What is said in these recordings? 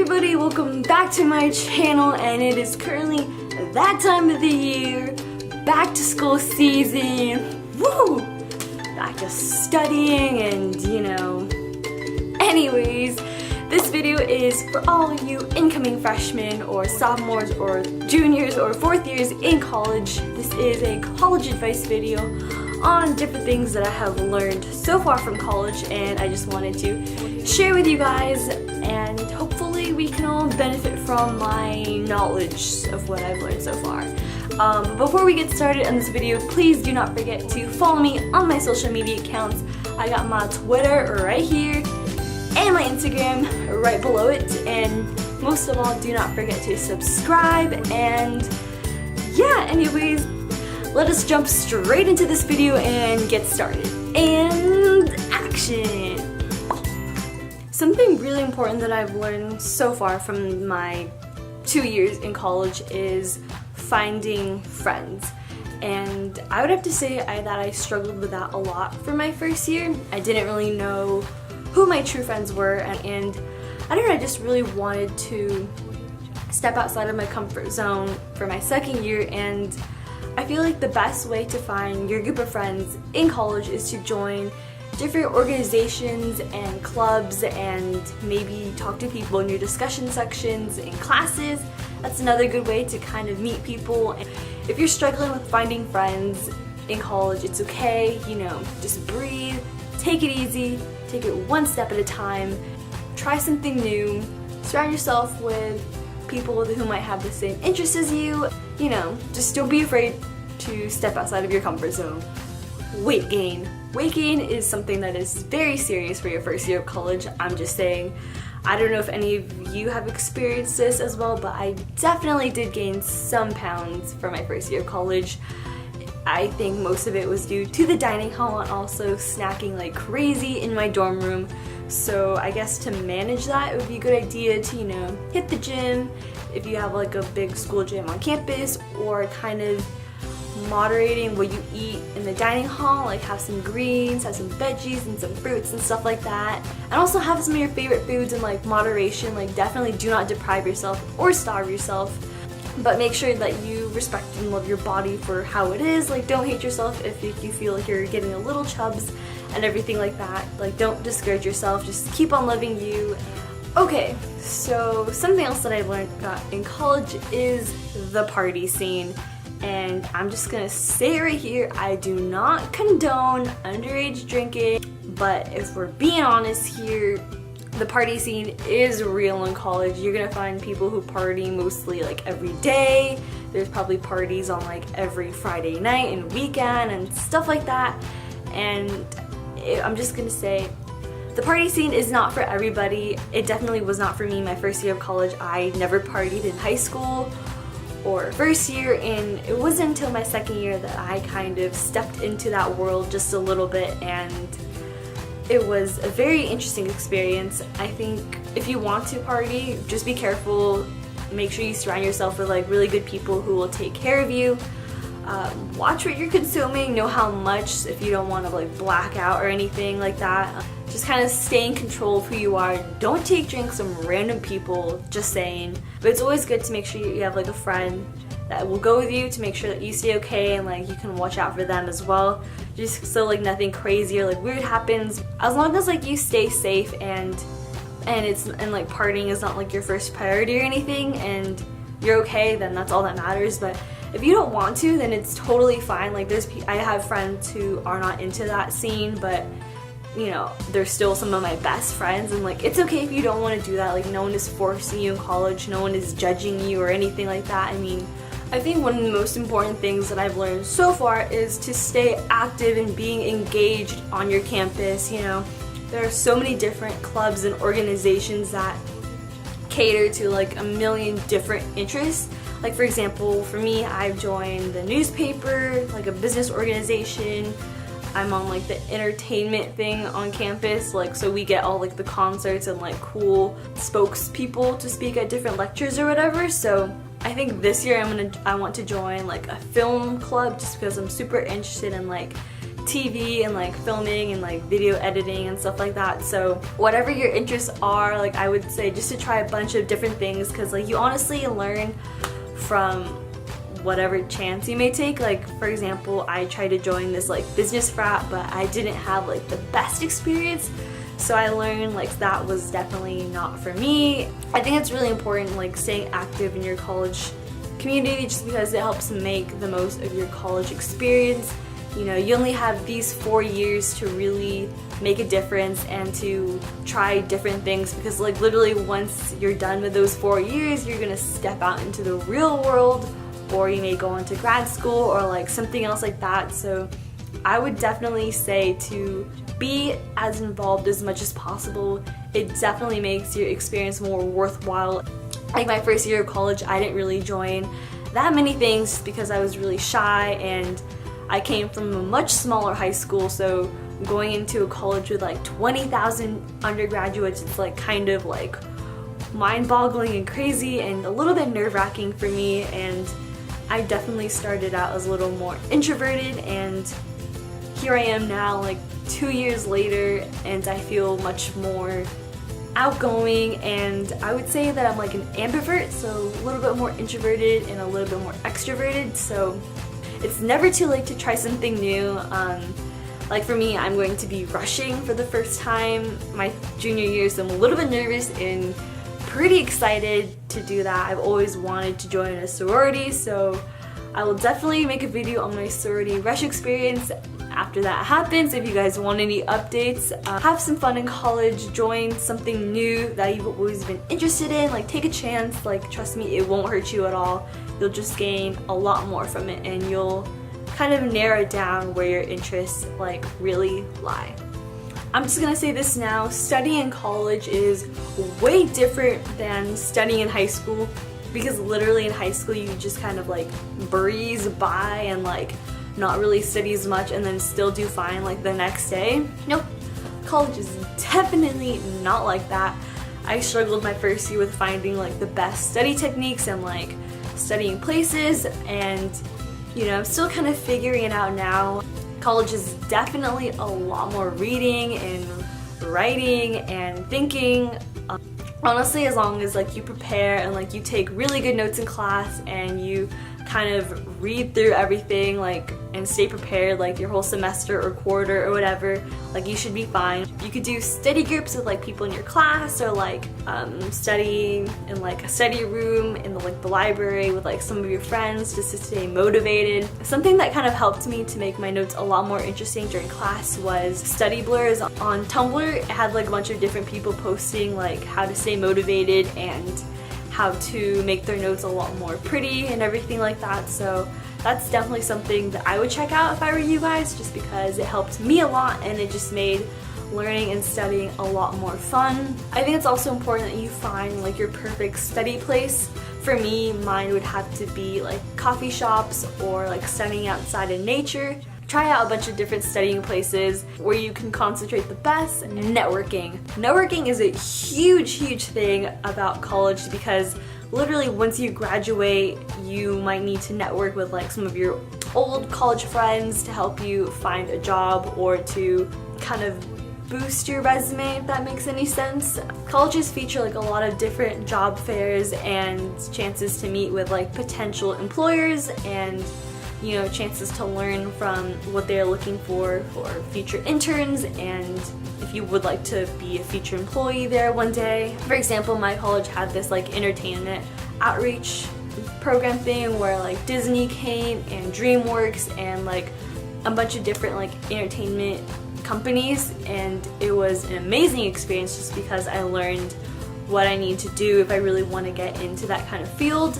everybody, welcome back to my channel, and it is currently that time of the year, back to school season, woo! Back to studying and anyways, this video is for all you incoming freshmen or sophomores or juniors or fourth years in college. This is a college advice video on different things that I have learned so far from college, and I just wanted to share with you guys, and hopefully we can all benefit from my knowledge of what I've learned so far. But before we get started on this video, please do not forget to follow me on my social media accounts. I got my Twitter right here and my Instagram right below it, and most of all, do not forget to subscribe. And yeah, anyways, let us jump straight into this video and get started. And action! Something really important that I've learned so far from my 2 years in college is finding friends. And I would have to say that I struggled with that a lot for my first year. I didn't really know who my true friends were, and I don't know, I just really wanted to step outside of my comfort zone for my second year, and I feel like the best way to find your group of friends in college is to join different organizations and clubs and maybe talk to people in your discussion sections in classes. That's another good way to kind of meet people. If you're struggling with finding friends in college, it's okay, just breathe, take it easy, take it one step at a time, try something new, surround yourself with people who might have the same interests as you. Just don't be afraid to step outside of your comfort zone. Weight gain. Weight gain is something that is very serious for your first year of college. I'm just saying, I don't know if any of you have experienced this as well, but I definitely did gain some pounds for my first year of college. I think most of it was due to the dining hall and also snacking like crazy in my dorm room. So I guess to manage that, it would be a good idea to, hit the gym if you have like a big school gym on campus, or kind of moderating what you eat in the dining hall, like have some greens, have some veggies and some fruits and stuff like that. And also have some of your favorite foods in like moderation. Like definitely do not deprive yourself or starve yourself, but make sure that you respect and love your body for how it is. Like don't hate yourself if you feel like you're getting a little chubs and everything like that. Like don't discourage yourself, just keep on loving you. Okay, so something else that I've learned about in college is the party scene. And I'm just gonna say right here, I do not condone underage drinking, but if we're being honest here, the party scene is real in college. You're gonna find people who party mostly like every day. There's probably parties on like every Friday night and weekend and stuff like that. And I'm just gonna say, the party scene is not for everybody. It definitely was not for me my first year of college. I never partied in high school or first year, and it wasn't until my second year that I kind of stepped into that world just a little bit, and it was a very interesting experience. I think if you want to party, just be careful. Make sure you surround yourself with like really good people who will take care of you. Watch what you're consuming, know how much, if you don't want to like black out or anything like that. Just kind of stay in control of who you are. Don't take drinks from random people, just saying. But it's always good to make sure you have like a friend that will go with you to make sure that you stay okay, and like you can watch out for them as well. Just so like nothing crazy or like weird happens. As long as like you stay safe and like partying is not like your first priority or anything, and you're okay, then that's all that matters. But if you don't want to, then it's totally fine. Like I have friends who are not into that scene, but they're still some of my best friends, and like it's okay if you don't want to do that. Like no one is forcing you in college, no one is judging you or anything like that. I mean, I think one of the most important things that I've learned so far is to stay active and being engaged on your campus. There are so many different clubs and organizations that cater to like a million different interests. Like for example, for me, I've joined the newspaper, like a business organization. I'm on like the entertainment thing on campus, like so we get all like the concerts and like cool spokespeople to speak at different lectures or whatever. So I think this year I want to join like a film club, just because I'm super interested in like TV and like filming and like video editing and stuff like that. So whatever your interests are, like I would say just to try a bunch of different things, because like you honestly learn from whatever chance you may take. Like for example, I tried to join this like business frat, but I didn't have like the best experience. So I learned like that was definitely not for me. I think it's really important like staying active in your college community, just because it helps make the most of your college experience. You know, you only have these 4 years to really make a difference and to try different things, because like literally once you're done with those 4 years, you're gonna step out into the real world, or you may go into grad school or like something else like that. So I would definitely say to be as involved as much as possible. It definitely makes your experience more worthwhile. Like my first year of college, I didn't really join that many things because I was really shy, and I came from a much smaller high school, so going into a college with like 20,000 undergraduates, it's like kind of like mind-boggling and crazy and a little bit nerve-wracking for me. And I definitely started out as a little more introverted, and here I am now like 2 years later, and I feel much more outgoing, and I would say that I'm like an ambivert, so a little bit more introverted and a little bit more extroverted. So it's never too late to try something new. Like for me, I'm going to be rushing for the first time my junior year, so I'm a little bit nervous and pretty excited to do that. I've always wanted to join a sorority, so I will definitely make a video on my sorority rush experience after that happens. If you guys want any updates, have some fun in college, join something new that you've always been interested in, like take a chance. Like trust me, it won't hurt you at all. You'll just gain a lot more from it, and you'll kind of narrow down where your interests like really lie. I'm just gonna say this now, studying in college is way different than studying in high school, because literally in high school you just kind of like breeze by and like not really study as much and then still do fine like the next day. Nope, college is definitely not like that. I struggled my first year with finding like the best study techniques and like studying places, and you know, I'm still kind of figuring it out now. College is definitely a lot more reading and writing and thinking. Honestly, as long as like you prepare and like you take really good notes in class and you kind of read through everything like and stay prepared like your whole semester or quarter or whatever, like you should be fine. You could do study groups with like people in your class, or like studying in like a study room in the library with like some of your friends just to stay motivated. Something that kind of helped me to make my notes a lot more interesting during class was study blurs on Tumblr. It had like a bunch of different people posting like how to stay motivated and how to make their notes a lot more pretty and everything like that. So that's definitely something that I would check out if I were you guys, just because it helped me a lot and it just made learning and studying a lot more fun. I think it's also important that you find like your perfect study place. For me, mine would have to be like coffee shops or like studying outside in nature. Try out a bunch of different studying places where you can concentrate the best. Networking. Networking is a huge thing about college, because literally once you graduate, you might need to network with like some of your old college friends to help you find a job or to kind of boost your resume, if that makes any sense. Colleges feature like a lot of different job fairs and chances to meet with like potential employers, and you know, chances to learn from what they're looking for future interns, and if you would like to be a future employee there one day. For example, my college had this like entertainment outreach program thing where like Disney came and DreamWorks and like a bunch of different like entertainment companies, and it was an amazing experience just because I learned what I need to do if I really want to get into that kind of field.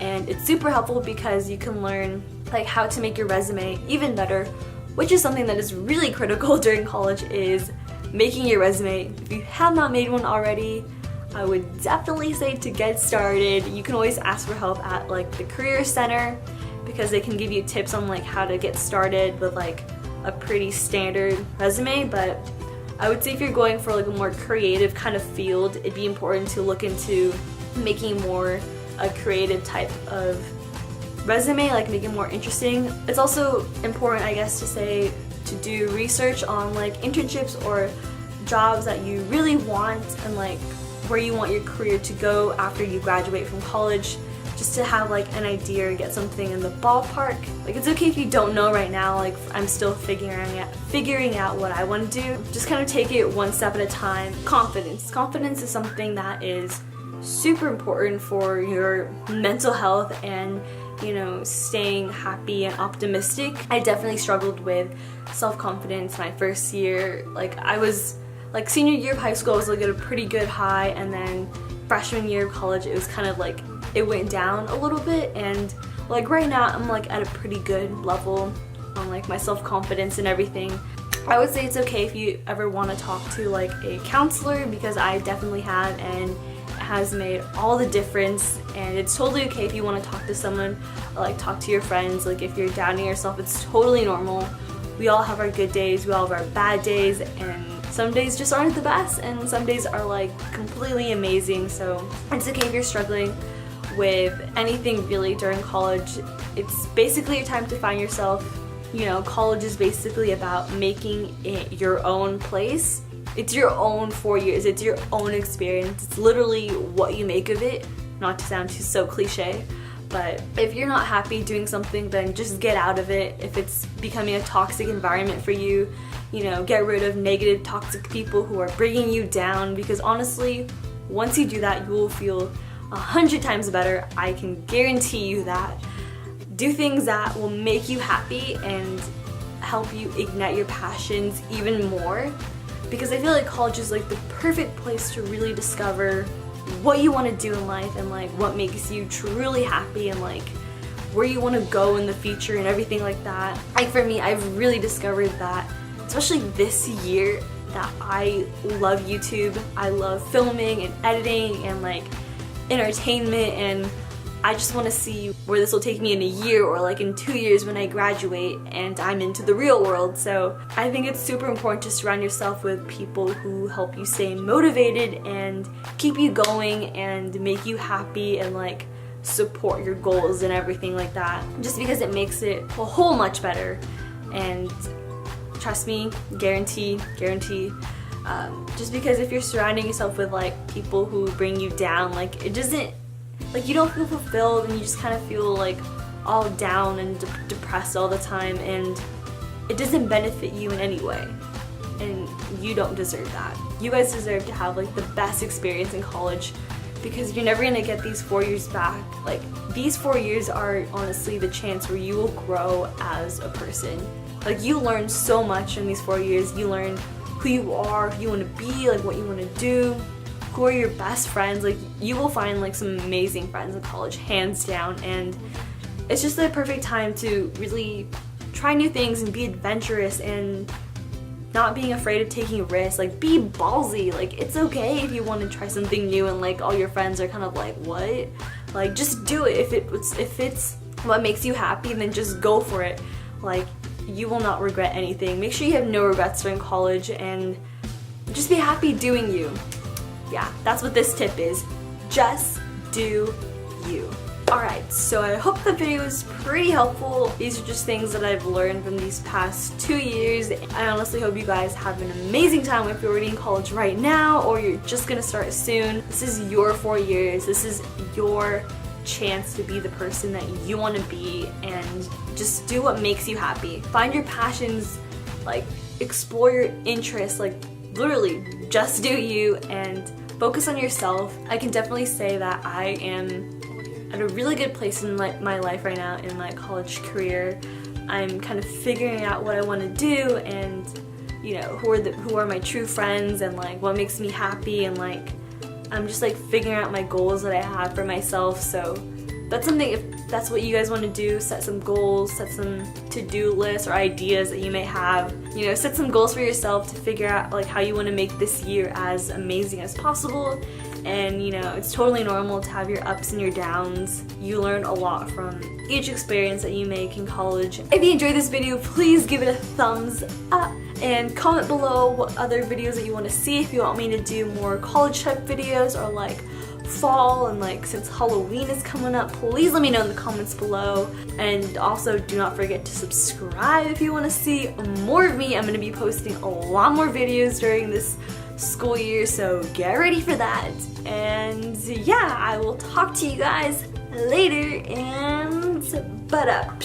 And it's super helpful because you can learn like how to make your resume even better, which is something that is really critical during college, is making your resume. If you have not made one already, I would definitely say to get started. You can always ask for help at like the career center, because they can give you tips on like how to get started with like a pretty standard resume. But I would say if you're going for like a more creative kind of field, it'd be important to look into making more a creative type of resume, like make it more interesting. It's also important, I guess, to say to do research on like internships or jobs that you really want and like where you want your career to go after you graduate from college, just to have like an idea or get something in the ballpark. Like it's okay if you don't know right now, like I'm still figuring out what I want to do. Just kind of take it one step at a time. Confidence is something that is super important for your mental health and, you know, staying happy and optimistic. I definitely struggled with self-confidence my first year. Like I was like senior year of high school, I was like at a pretty good high, and then freshman year of college it was kind of like it went down a little bit, and like right now I'm like at a pretty good level on like my self-confidence and everything. I would say it's okay if you ever want to talk to like a counselor, because I definitely have, and it has made all the difference. And it's totally okay if you want to talk to someone or like talk to your friends. Like if you're doubting yourself, it's totally normal. We all have our good days, we all have our bad days, and some days just aren't the best, and some days are like completely amazing. So it's okay if you're struggling with anything really during college. It's basically a time to find yourself. You know, college is basically about making it your own place. It's your own 4 years, it's your own experience. It's literally what you make of it, not to sound too so cliche. But if you're not happy doing something, then just get out of it. If it's becoming a toxic environment for you, you know, get rid of negative, toxic people who are bringing you down, because honestly, once you do that, you will feel 100 times better. I can guarantee you that. Do things that will make you happy and help you ignite your passions even more, because I feel like college is like the perfect place to really discover what you want to do in life and like what makes you truly happy and like where you want to go in the future and everything like that. Like for me, I've really discovered that, especially this year, that I love YouTube. I love filming and editing and like entertainment, and I just want to see where this will take me in a year or like in 2 years when I graduate and I'm into the real world. So I think it's super important to surround yourself with people who help you stay motivated and keep you going and make you happy and like support your goals and everything like that, just because it makes it a whole much better. And trust me, guarantee, just because if you're surrounding yourself with like people who bring you down, like it doesn't, like you don't feel fulfilled, and you just kind of feel like all down and depressed all the time, and it doesn't benefit you in any way, and you don't deserve that. You guys deserve to have like the best experience in college, because you're never gonna get these 4 years back. Like these 4 years are honestly the chance where you will grow as a person. Like you learn so much in these 4 years. You learn who you are, who you want to be, like what you want to do, who are your best friends. Like you will find like some amazing friends in college, hands down, and it's just the perfect time to really try new things and be adventurous and not being afraid of taking risks. Like be ballsy. Like it's okay if you want to try something new and like all your friends are kind of like, what? Like just do it. If it's what makes you happy, then just go for it. Like you will not regret anything. Make sure you have no regrets during college and just be happy doing you. Yeah, that's what this tip is. Just do you. Alright, so I hope the video was pretty helpful. These are just things that I've learned from these past 2 years. I honestly hope you guys have an amazing time if you're already in college right now or you're just gonna start soon. This is your 4 years. This is your chance to be the person that you want to be, and just do what makes you happy. Find your passions, like explore your interests, like literally just do you and focus on yourself. I can definitely say that I am at a really good place in my life right now in my college career. I'm kind of figuring out what I want to do, and you know, who are my true friends and like what makes me happy, and like I'm just like figuring out my goals that I have for myself. So that's something, if that's what you guys want to do, set some goals, set some to-do lists or ideas that you may have. You know, set some goals for yourself to figure out like how you want to make this year as amazing as possible. And you know, it's totally normal to have your ups and your downs. You learn a lot from each experience that you make in college. If you enjoyed this video, please give it a thumbs up and comment below what other videos that you want to see. If you want me to do more college type videos or like fall and like since Halloween is coming up, please let me know in the comments below. And also do not forget to subscribe if you want to see more of me. I'm going to be posting a lot more videos during this school year, so get ready for that. And yeah, I will talk to you guys later, and butt up.